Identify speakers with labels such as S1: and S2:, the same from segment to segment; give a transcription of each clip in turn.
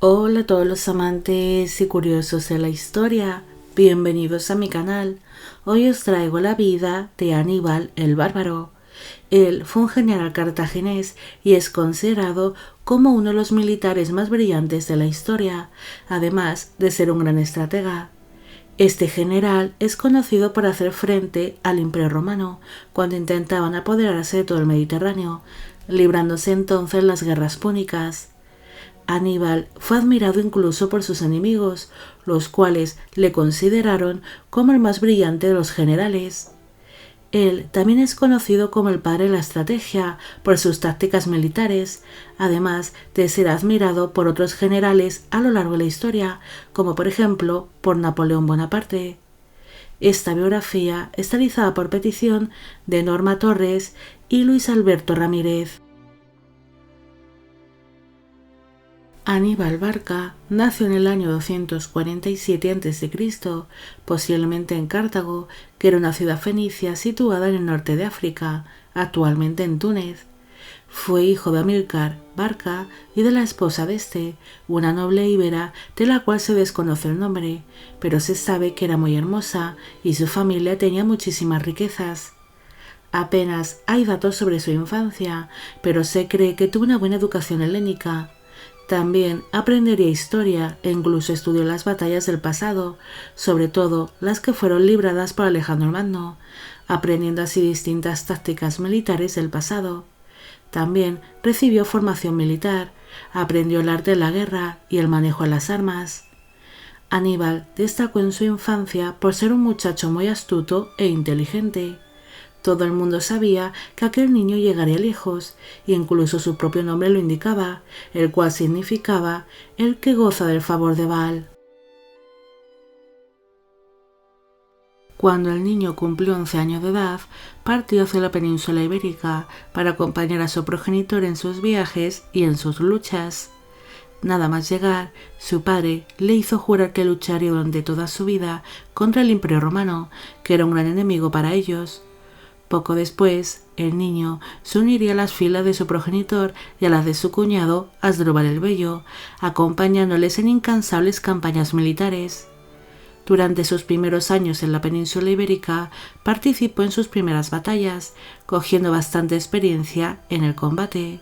S1: Hola a todos los amantes y curiosos de la historia, bienvenidos a mi canal. Hoy os traigo la vida de Aníbal el Bárbaro. Él fue un general cartaginés y es considerado como uno de los militares más brillantes de la historia, además de ser un gran estratega. Este general es conocido por hacer frente al Imperio Romano cuando intentaban apoderarse de todo el Mediterráneo, librándose entonces las guerras púnicas. Aníbal fue admirado incluso por sus enemigos, los cuales le consideraron como el más brillante de los generales. Él también es conocido como el padre de la estrategia por sus tácticas militares, además de ser admirado por otros generales a lo largo de la historia, como por ejemplo por Napoleón Bonaparte. Esta biografía está realizada por petición de Norma Torres y Luis Alberto Ramírez. Aníbal Barca nació en el año 247 a.C., posiblemente en Cartago, que era una ciudad fenicia situada en el norte de África, actualmente en Túnez. Fue hijo de Amílcar Barca y de la esposa de este, una noble íbera de la cual se desconoce el nombre, pero se sabe que era muy hermosa y su familia tenía muchísimas riquezas. Apenas hay datos sobre su infancia, pero se cree que tuvo una buena educación helénica. También aprendería historia e incluso estudió las batallas del pasado, sobre todo las que fueron libradas por Alejandro el Magno, aprendiendo así distintas tácticas militares del pasado. También recibió formación militar, aprendió el arte de la guerra y el manejo de las armas. Aníbal destacó en su infancia por ser un muchacho muy astuto e inteligente. Todo el mundo sabía que aquel niño llegaría lejos, e incluso su propio nombre lo indicaba, el cual significaba el que goza del favor de Baal. Cuando el niño cumplió 11 años de edad, partió hacia la península ibérica para acompañar a su progenitor en sus viajes y en sus luchas. Nada más llegar, su padre le hizo jurar que lucharía durante toda su vida contra el Imperio Romano, que era un gran enemigo para ellos. Poco después, el niño se uniría a las filas de su progenitor y a las de su cuñado Asdrúbal el Bello, acompañándoles en incansables campañas militares. Durante sus primeros años en la península ibérica, participó en sus primeras batallas, cogiendo bastante experiencia en el combate.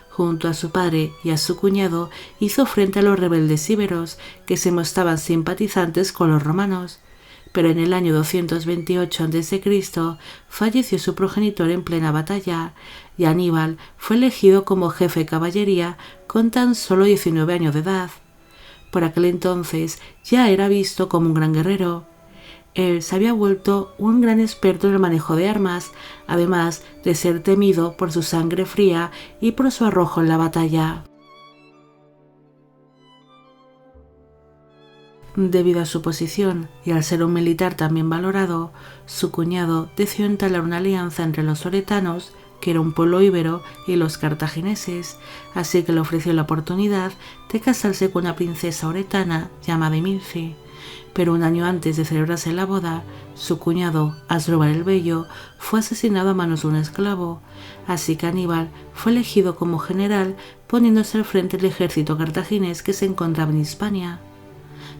S1: Junto a su padre y a su cuñado, hizo frente a los rebeldes íberos, que se mostraban simpatizantes con los romanos. Pero en el año 228 a.C. falleció su progenitor en plena batalla y Aníbal fue elegido como jefe de caballería con tan solo 19 años de edad. Por aquel entonces ya era visto como un gran guerrero. Él se había vuelto un gran experto en el manejo de armas, además de ser temido por su sangre fría y por su arrojo en la batalla. Debido a su posición y al ser un militar también valorado, su cuñado decidió entablar una alianza entre los oretanos, que era un pueblo íbero, y los cartagineses, así que le ofreció la oportunidad de casarse con una princesa oretana llamada Emilce. Pero un año antes de celebrarse la boda, su cuñado, Asdrúbal el Bello, fue asesinado a manos de un esclavo, así que Aníbal fue elegido como general, poniéndose al frente del ejército cartaginés que se encontraba en Hispania.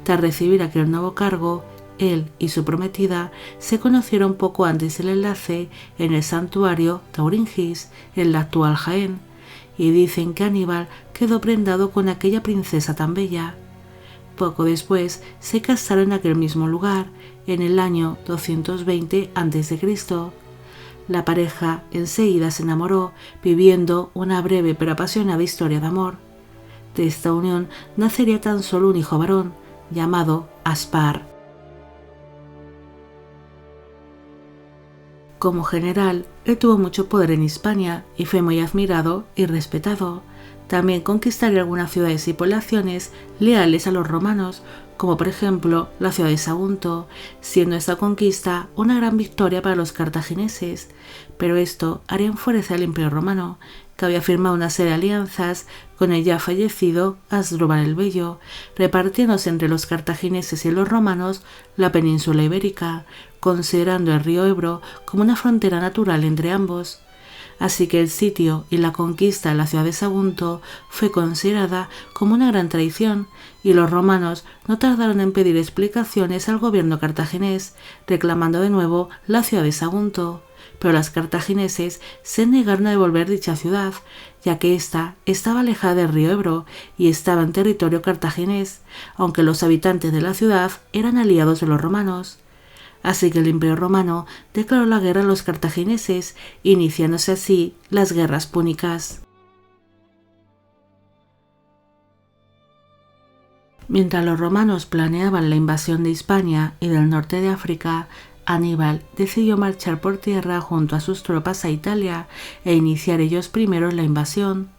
S1: Tras recibir aquel nuevo cargo, él y su prometida se conocieron poco antes del enlace en el santuario Tauringis, en la actual Jaén, y dicen que Aníbal quedó prendado con aquella princesa tan bella. Poco después se casaron en aquel mismo lugar, en el año 220 a.C. La pareja enseguida se enamoró, viviendo una breve pero apasionada historia de amor. De esta unión nacería tan solo un hijo varón, llamado Aspar. Como general, él tuvo mucho poder en Hispania y fue muy admirado y respetado. También conquistaría algunas ciudades y poblaciones leales a los romanos, como por ejemplo la ciudad de Sagunto, siendo esta conquista una gran victoria para los cartagineses, pero esto haría enfurecer al Imperio Romano, que había firmado una serie de alianzas con el ya fallecido Asdrúbal el Bello, repartiéndose entre los cartagineses y los romanos la península ibérica, considerando el río Ebro como una frontera natural entre ambos. así que el sitio y la conquista de la ciudad de Sagunto fue considerada como una gran traición, y los romanos no tardaron en pedir explicaciones al gobierno cartaginés, reclamando de nuevo la ciudad de Sagunto. Pero los cartagineses se negaron a devolver dicha ciudad, ya que ésta estaba alejada del río Ebro y estaba en territorio cartaginés, aunque los habitantes de la ciudad eran aliados de los romanos. Así que el Imperio Romano declaró la guerra a los cartagineses, iniciándose así las guerras púnicas. Mientras los romanos planeaban la invasión de Hispania y del norte de África, Aníbal decidió marchar por tierra junto a sus tropas a Italia e iniciar ellos primero la invasión.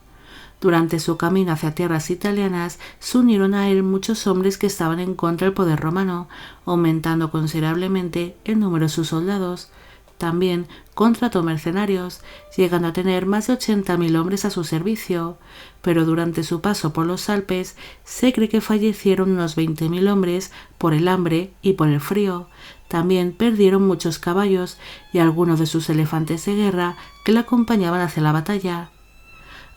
S1: Durante su camino hacia tierras italianas se unieron a él muchos hombres que estaban en contra del poder romano, aumentando considerablemente el número de sus soldados. También contrató mercenarios, llegando a tener más de 80.000 hombres a su servicio, pero durante su paso por los Alpes se cree que fallecieron unos 20.000 hombres por el hambre y por el frío. También perdieron muchos caballos y algunos de sus elefantes de guerra que le acompañaban hacia la batalla.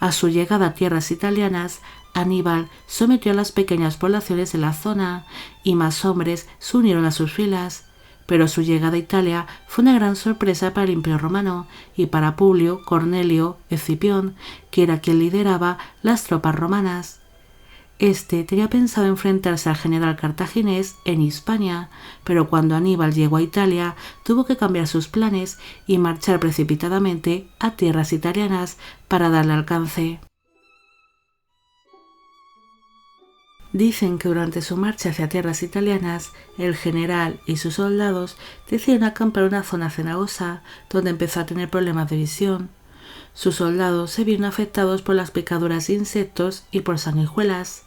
S1: A su llegada a tierras italianas, Aníbal sometió a las pequeñas poblaciones de la zona y más hombres se unieron a sus filas. Pero su llegada a Italia fue una gran sorpresa para el Imperio Romano y para Publio Cornelio Escipión, que era quien lideraba las tropas romanas. Este tenía pensado enfrentarse al general cartaginés en Hispania, pero cuando Aníbal llegó a Italia tuvo que cambiar sus planes y marchar precipitadamente a tierras italianas para darle alcance. Dicen que durante su marcha hacia tierras italianas, el general y sus soldados decidieron acampar en una zona cenagosa, donde empezó a tener problemas de visión. Sus soldados se vieron afectados por las picaduras de insectos y por sanguijuelas.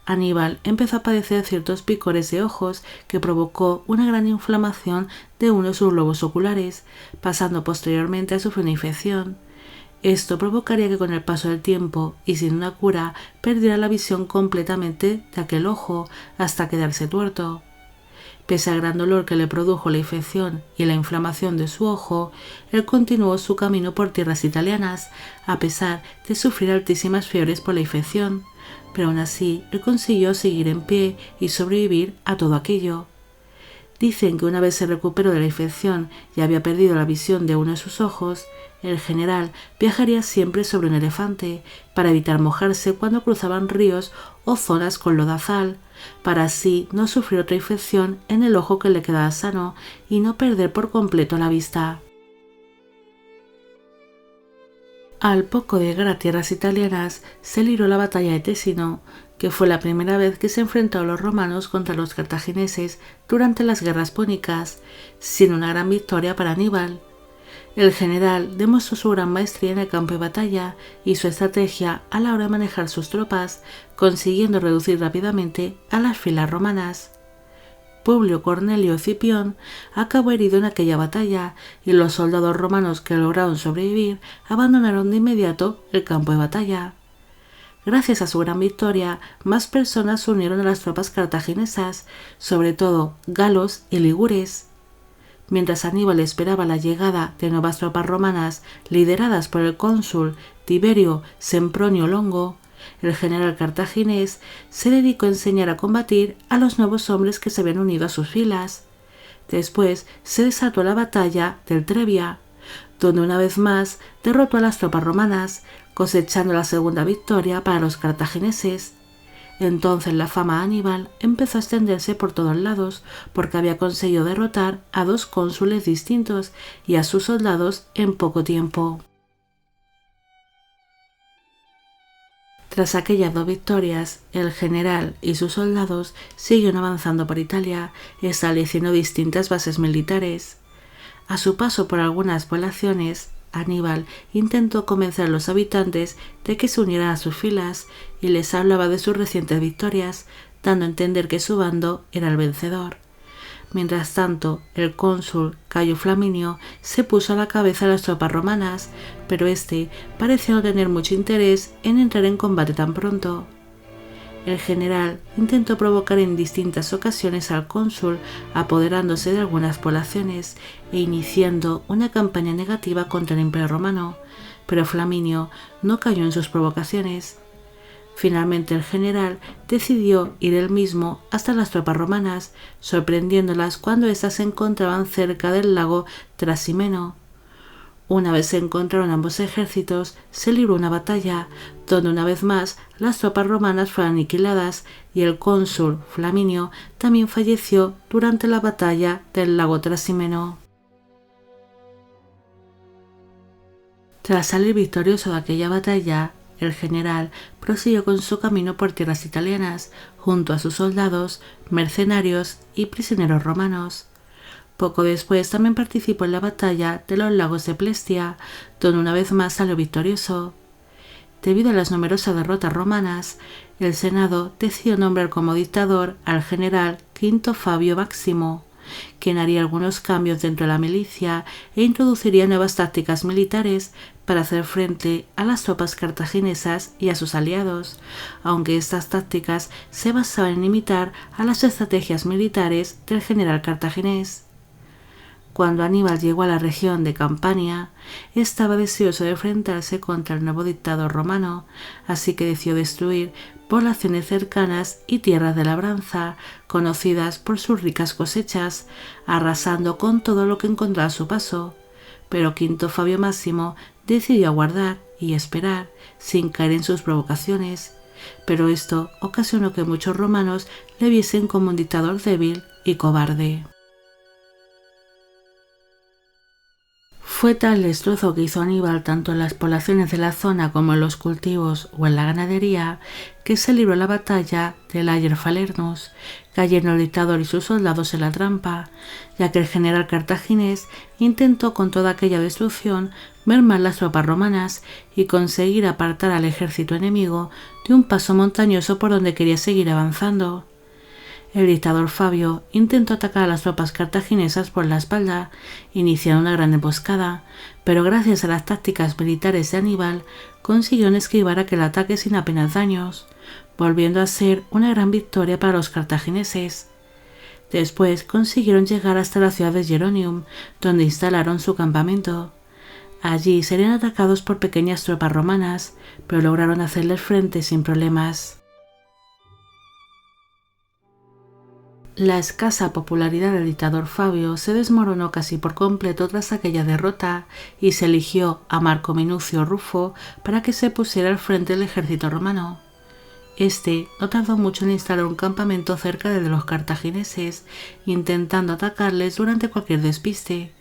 S1: Aníbal empezó a padecer ciertos picores de ojos que provocó una gran inflamación de uno de sus globos oculares, pasando posteriormente a sufrir una infección. Esto provocaría que con el paso del tiempo y sin una cura perdiera la visión completamente de aquel ojo hasta quedarse tuerto. Pese al gran dolor que le produjo la infección y la inflamación de su ojo, él continuó su camino por tierras italianas, a pesar de sufrir altísimas fiebres por la infección, pero aún así él consiguió seguir en pie y sobrevivir a todo aquello. Dicen que una vez se recuperó de la infección y había perdido la visión de uno de sus ojos, el general viajaría siempre sobre un elefante para evitar mojarse cuando cruzaban ríos o zonas con lodazal, para así no sufrir otra infección en el ojo que le quedaba sano y no perder por completo la vista. Al poco de llegar a tierras italianas se libró la batalla de Tesino, que fue la primera vez que se enfrentó a los romanos contra los cartagineses durante las guerras púnicas, siendo una gran victoria para Aníbal. El general demostró su gran maestría en el campo de batalla y su estrategia a la hora de manejar sus tropas, consiguiendo reducir rápidamente a las filas romanas. Publio Cornelio Escipión acabó herido en aquella batalla y los soldados romanos que lograron sobrevivir abandonaron de inmediato el campo de batalla. Gracias a su gran victoria, más personas se unieron a las tropas cartaginesas, sobre todo galos y ligures. Mientras Aníbal esperaba la llegada de nuevas tropas romanas lideradas por el cónsul Tiberio Sempronio Longo, el general cartaginés se dedicó a enseñar a combatir a los nuevos hombres que se habían unido a sus filas. Después se desató la batalla del Trebia, donde una vez más derrotó a las tropas romanas, cosechando la segunda victoria para los cartagineses. Entonces la fama de Aníbal empezó a extenderse por todos lados porque había conseguido derrotar a 2 cónsules distintos y a sus soldados en poco tiempo. Tras aquellas 2 victorias, el general y sus soldados siguieron avanzando por Italia, estableciendo distintas bases militares. A su paso por algunas poblaciones, Aníbal intentó convencer a los habitantes de que se unieran a sus filas y les hablaba de sus recientes victorias, dando a entender que su bando era el vencedor. Mientras tanto, el cónsul Cayo Flaminio se puso a la cabeza de las tropas romanas, pero este parecía no tener mucho interés en entrar en combate tan pronto. El general intentó provocar en distintas ocasiones al cónsul, apoderándose de algunas poblaciones e iniciando una campaña negativa contra el Imperio Romano, pero Flaminio no cayó en sus provocaciones. Finalmente el general decidió ir él mismo hasta las tropas romanas, sorprendiéndolas cuando éstas se encontraban cerca del lago Trasimeno. Una vez se encontraron ambos ejércitos, se libró una batalla, donde una vez más las tropas romanas fueron aniquiladas y el cónsul Flaminio también falleció durante la batalla del lago Trasimeno. Tras salir victorioso de aquella batalla, el general prosiguió con su camino por tierras italianas, junto a sus soldados, mercenarios y prisioneros romanos. Poco después también participó en la batalla de los lagos de Plestia, donde una vez más salió victorioso. Debido a las numerosas derrotas romanas, el Senado decidió nombrar como dictador al general Quinto Fabio Máximo, quien haría algunos cambios dentro de la milicia e introduciría nuevas tácticas militares para hacer frente a las tropas cartaginesas y a sus aliados, aunque estas tácticas se basaban en imitar a las estrategias militares del general cartaginés. Cuando Aníbal llegó a la región de Campania, estaba deseoso de enfrentarse contra el nuevo dictador romano, así que decidió destruir poblaciones cercanas y tierras de labranza, conocidas por sus ricas cosechas, arrasando con todo lo que encontraba a su paso. Pero Quinto Fabio Máximo decidió aguardar y esperar, sin caer en sus provocaciones. Pero esto ocasionó que muchos romanos le viesen como un dictador débil y cobarde. Fue tal el destrozo que hizo Aníbal tanto en las poblaciones de la zona como en los cultivos o en la ganadería, que se libró la batalla del Ager Falernus, cayendo el dictador y sus soldados en la trampa, ya que el general cartaginés intentó con toda aquella destrucción mermar las tropas romanas y conseguir apartar al ejército enemigo de un paso montañoso por donde quería seguir avanzando. El dictador Fabio intentó atacar a las tropas cartaginesas por la espalda, iniciando una gran emboscada, pero gracias a las tácticas militares de Aníbal consiguieron esquivar aquel ataque sin apenas daños, volviendo a ser una gran victoria para los cartagineses. Después consiguieron llegar hasta la ciudad de Geronium, donde instalaron su campamento. Allí serían atacados por pequeñas tropas romanas, pero lograron hacerles frente sin problemas. La escasa popularidad del dictador Fabio se desmoronó casi por completo tras aquella derrota y se eligió a Marco Minucio Rufo para que se pusiera al frente del ejército romano. Este no tardó mucho en instalar un campamento cerca de los cartagineses, intentando atacarles durante cualquier despiste,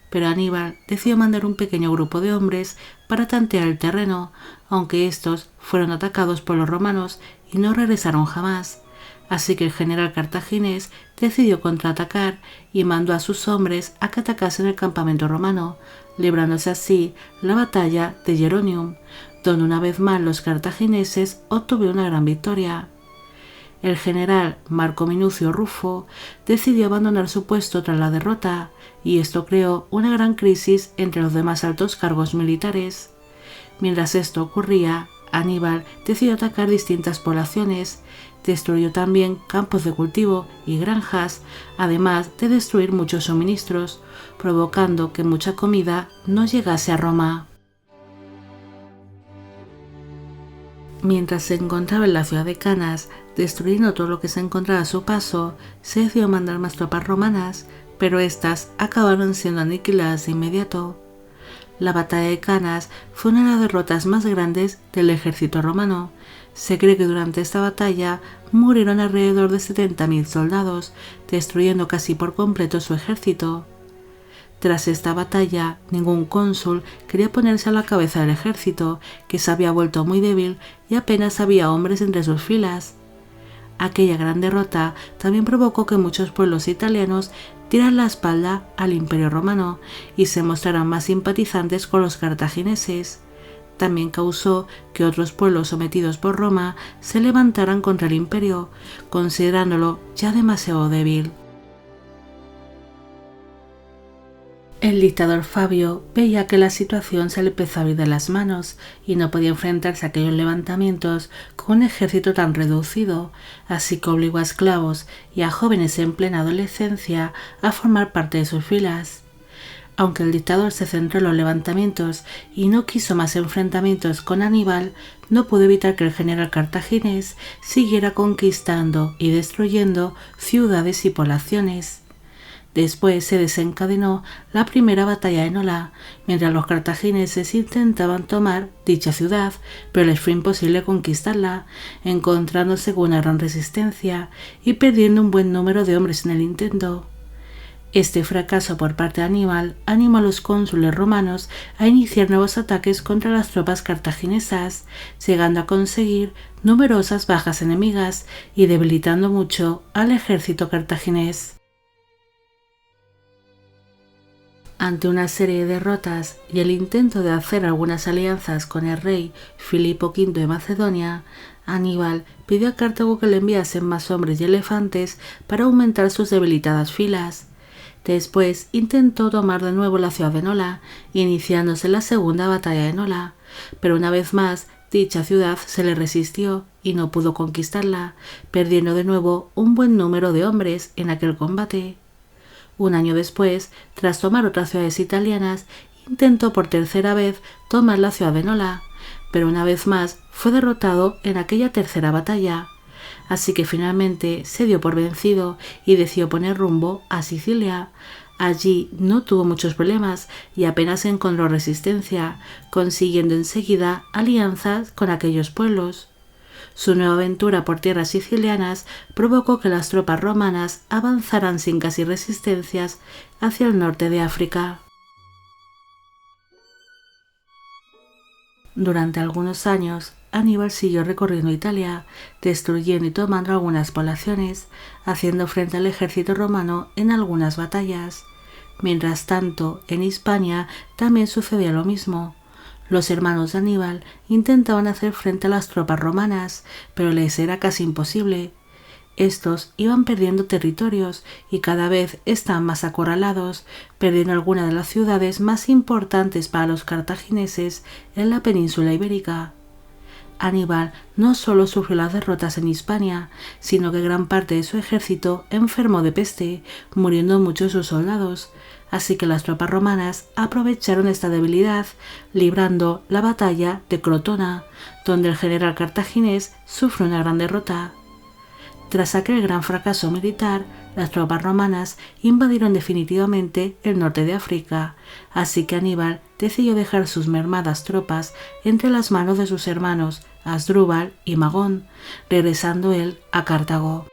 S1: pero Aníbal decidió mandar un pequeño grupo de hombres para tantear el terreno, aunque estos fueron atacados por los romanos y no regresaron jamás. Así que el general cartaginés decidió contraatacar y mandó a sus hombres a que atacasen el campamento romano, librándose así la batalla de Geronium, donde una vez más los cartagineses obtuvieron una gran victoria. El general Marco Minucio Rufo decidió abandonar su puesto tras la derrota, y esto creó una gran crisis entre los demás altos cargos militares. Mientras esto ocurría, Aníbal decidió atacar distintas poblaciones. Destruyó también campos de cultivo y granjas, además de destruir muchos suministros, provocando que mucha comida no llegase a Roma. Mientras se encontraba en la ciudad de Canas, destruyendo todo lo que se encontraba a su paso, se decidió mandar más tropas romanas, pero éstas acabaron siendo aniquiladas de inmediato. La batalla de Canas fue una de las derrotas más grandes del ejército romano. Se cree que durante esta batalla murieron alrededor de 70.000 soldados, destruyendo casi por completo su ejército. Tras esta batalla, ningún cónsul quería ponerse a la cabeza del ejército, que se había vuelto muy débil y apenas había hombres entre sus filas. Aquella gran derrota también provocó que muchos pueblos italianos dieran la espalda al Imperio Romano y se mostraran más simpatizantes con los cartagineses. También causó que otros pueblos sometidos por Roma se levantaran contra el imperio, considerándolo ya demasiado débil. El dictador Fabio veía que la situación se le empezaba a ir de las manos y no podía enfrentarse a aquellos levantamientos con un ejército tan reducido, así que obligó a esclavos y a jóvenes en plena adolescencia a formar parte de sus filas. Aunque el dictador se centró en los levantamientos y no quiso más enfrentamientos con Aníbal, no pudo evitar que el general cartaginés siguiera conquistando y destruyendo ciudades y poblaciones. Después se desencadenó la primera batalla de Nola, mientras los cartagineses intentaban tomar dicha ciudad, pero les fue imposible conquistarla, encontrándose con una gran resistencia y perdiendo un buen número de hombres en el intento. Este fracaso por parte de Aníbal animó a los cónsules romanos a iniciar nuevos ataques contra las tropas cartaginesas, llegando a conseguir numerosas bajas enemigas y debilitando mucho al ejército cartaginés. Ante una serie de derrotas y el intento de hacer algunas alianzas con el rey Filipo V de Macedonia, Aníbal pidió a Cartago que le enviasen más hombres y elefantes para aumentar sus debilitadas filas. Después intentó tomar de nuevo la ciudad de Nola, iniciándose la segunda batalla de Nola, pero una vez más dicha ciudad se le resistió y no pudo conquistarla, perdiendo de nuevo un buen número de hombres en aquel combate. Un año después, tras tomar otras ciudades italianas, intentó por tercera vez tomar la ciudad de Nola, pero una vez más fue derrotado en aquella tercera batalla. Así que finalmente se dio por vencido y decidió poner rumbo a Sicilia. Allí no tuvo muchos problemas y apenas encontró resistencia, consiguiendo enseguida alianzas con aquellos pueblos. Su nueva aventura por tierras sicilianas provocó que las tropas romanas avanzaran sin casi resistencias hacia el norte de África. Durante algunos años, Aníbal siguió recorriendo Italia, destruyendo y tomando algunas poblaciones, haciendo frente al ejército romano en algunas batallas. Mientras tanto, en Hispania también sucedía lo mismo. Los hermanos de Aníbal intentaban hacer frente a las tropas romanas, pero les era casi imposible. Estos iban perdiendo territorios y cada vez estaban más acorralados, perdiendo algunas de las ciudades más importantes para los cartagineses en la península ibérica. Aníbal no solo sufrió las derrotas en Hispania, sino que gran parte de su ejército enfermó de peste, muriendo muchos de sus soldados, así que las tropas romanas aprovecharon esta debilidad, librando la batalla de Crotona, donde el general cartaginés sufrió una gran derrota. Tras aquel gran fracaso militar, las tropas romanas invadieron definitivamente el norte de África, así que Aníbal decidió dejar sus mermadas tropas entre las manos de sus hermanos Asdrúbal y Magón, regresando él a Cartago.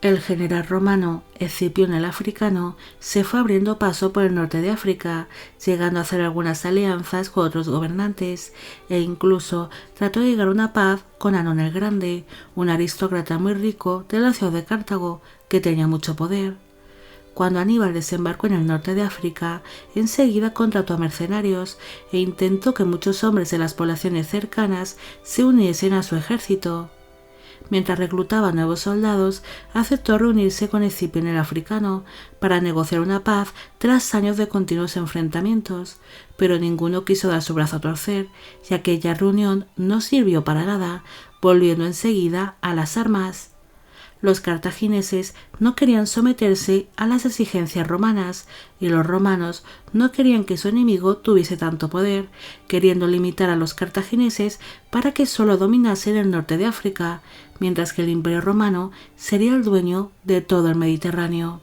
S1: El general romano Escipión el Africano se fue abriendo paso por el norte de África, llegando a hacer algunas alianzas con otros gobernantes e incluso trató de llegar a una paz con Anón el Grande, un aristócrata muy rico de la ciudad de Cartago que tenía mucho poder. Cuando Aníbal desembarcó en el norte de África, enseguida contrató a mercenarios e intentó que muchos hombres de las poblaciones cercanas se uniesen a su ejército. Mientras reclutaba nuevos soldados, aceptó reunirse con Escipión el Africano para negociar una paz tras años de continuos enfrentamientos, pero ninguno quiso dar su brazo a torcer y aquella reunión no sirvió para nada, volviendo enseguida a las armas. Los cartagineses no querían someterse a las exigencias romanas y los romanos no querían que su enemigo tuviese tanto poder, queriendo limitar a los cartagineses para que solo dominasen el norte de África, mientras que el Imperio romano sería el dueño de todo el Mediterráneo.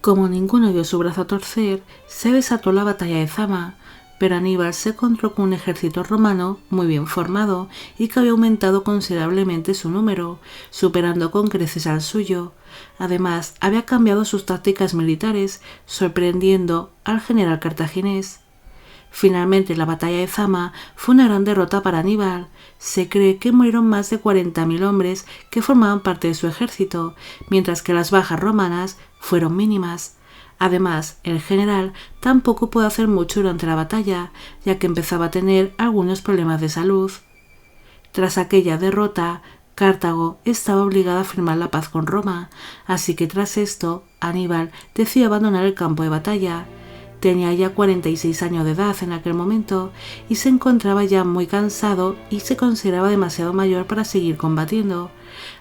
S1: Como ninguno dio su brazo a torcer, se desató la batalla de Zama, pero Aníbal se encontró con un ejército romano muy bien formado y que había aumentado considerablemente su número, superando con creces al suyo. Además, había cambiado sus tácticas militares, sorprendiendo al general cartaginés. Finalmente, la batalla de Zama fue una gran derrota para Aníbal. Se cree que murieron más de 40.000 hombres que formaban parte de su ejército, mientras que las bajas romanas fueron mínimas. Además, el general tampoco pudo hacer mucho durante la batalla, ya que empezaba a tener algunos problemas de salud. Tras aquella derrota, Cartago estaba obligada a firmar la paz con Roma, así que tras esto, Aníbal decidió abandonar el campo de batalla. Tenía ya 46 años de edad en aquel momento y se encontraba ya muy cansado y se consideraba demasiado mayor para seguir combatiendo,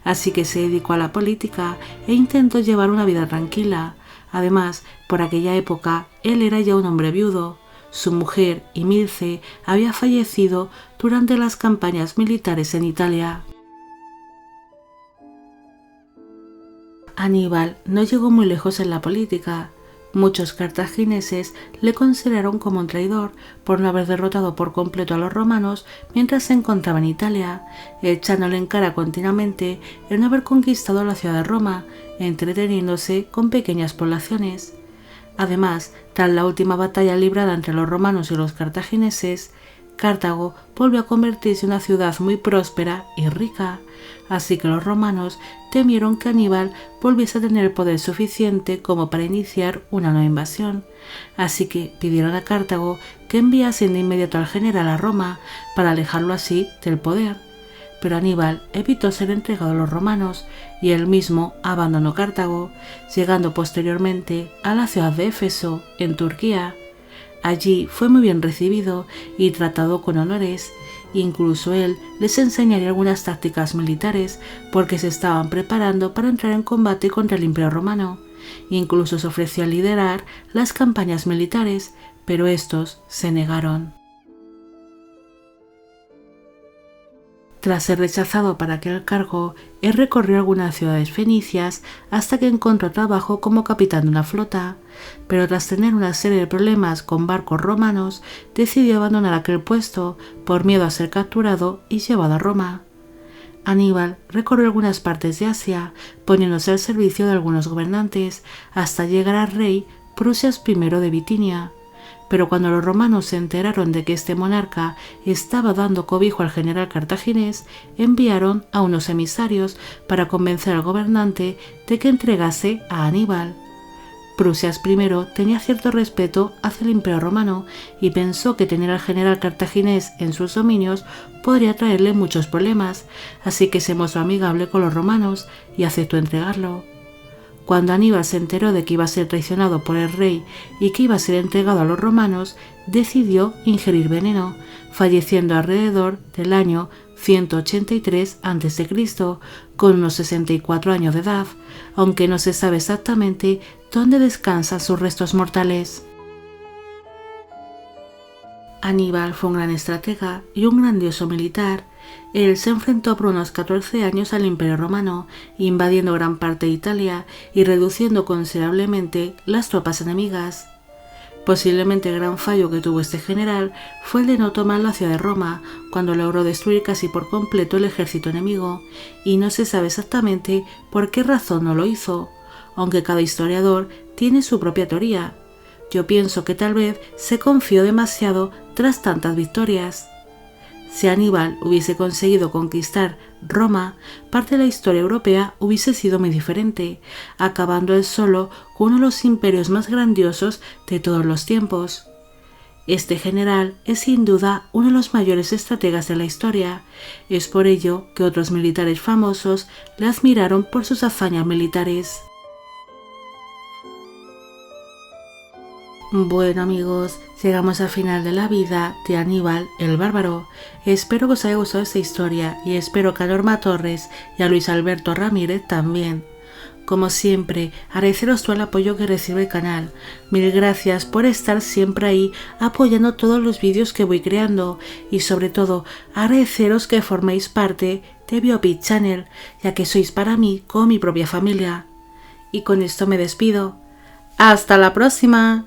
S1: así que se dedicó a la política e intentó llevar una vida tranquila. Además, por aquella época, él era ya un hombre viudo. Su mujer, Imilce, había fallecido durante las campañas militares en Italia. Aníbal no llegó muy lejos en la política. Muchos cartagineses le consideraron como un traidor por no haber derrotado por completo a los romanos mientras se encontraba en Italia, echándole en cara continuamente el no haber conquistado la ciudad de Roma, entreteniéndose con pequeñas poblaciones. Además, tras la última batalla librada entre los romanos y los cartagineses, Cartago volvió a convertirse en una ciudad muy próspera y rica, así que los romanos temieron que Aníbal volviese a tener poder suficiente como para iniciar una nueva invasión, así que pidieron a Cartago que enviasen de inmediato al general a Roma para alejarlo así del poder. Pero Aníbal evitó ser entregado a los romanos y él mismo abandonó Cartago, llegando posteriormente a la ciudad de Éfeso, en Turquía. Allí fue muy bien recibido y tratado con honores. Incluso él les enseñaría algunas tácticas militares porque se estaban preparando para entrar en combate contra el Imperio Romano. Incluso se ofreció a liderar las campañas militares, pero estos se negaron. Tras ser rechazado para aquel cargo, él recorrió algunas ciudades fenicias hasta que encontró trabajo como capitán de una flota, pero tras tener una serie de problemas con barcos romanos, decidió abandonar aquel puesto por miedo a ser capturado y llevado a Roma. Aníbal recorrió algunas partes de Asia, poniéndose al servicio de algunos gobernantes, hasta llegar al rey Prusias I de Bitinia. Pero cuando los romanos se enteraron de que este monarca estaba dando cobijo al general cartaginés, enviaron a unos emisarios para convencer al gobernante de que entregase a Aníbal. Prusias I tenía cierto respeto hacia el Imperio Romano y pensó que tener al general cartaginés en sus dominios podría traerle muchos problemas, así que se mostró amigable con los romanos y aceptó entregarlo. Cuando Aníbal se enteró de que iba a ser traicionado por el rey y que iba a ser entregado a los romanos, decidió ingerir veneno, falleciendo alrededor del año 183 a.C., con unos 64 años de edad, aunque no se sabe exactamente dónde descansan sus restos mortales. Aníbal fue un gran estratega y un grandioso militar. Él se enfrentó por unos 14 años al Imperio Romano, invadiendo gran parte de Italia y reduciendo considerablemente las tropas enemigas. Posiblemente el gran fallo que tuvo este general fue el de no tomar la ciudad de Roma, cuando logró destruir casi por completo el ejército enemigo, y no se sabe exactamente por qué razón no lo hizo, aunque cada historiador tiene su propia teoría. Yo pienso que tal vez se confió demasiado tras tantas victorias. Si Aníbal hubiese conseguido conquistar Roma, parte de la historia europea hubiese sido muy diferente, acabando él solo con uno de los imperios más grandiosos de todos los tiempos. Este general es sin duda uno de los mayores estrategas de la historia. Es por ello que otros militares famosos le admiraron por sus hazañas militares. Bueno amigos, llegamos al final de la vida de Aníbal el Bárbaro. Espero que os haya gustado esta historia y espero que a Norma Torres y a Luis Alberto Ramírez también. Como siempre, agradeceros todo el apoyo que recibe el canal. Mil gracias por estar siempre ahí apoyando todos los vídeos que voy creando y sobre todo agradeceros que forméis parte de Biopic Channel, ya que sois para mí como mi propia familia. Y con esto me despido. ¡Hasta la próxima!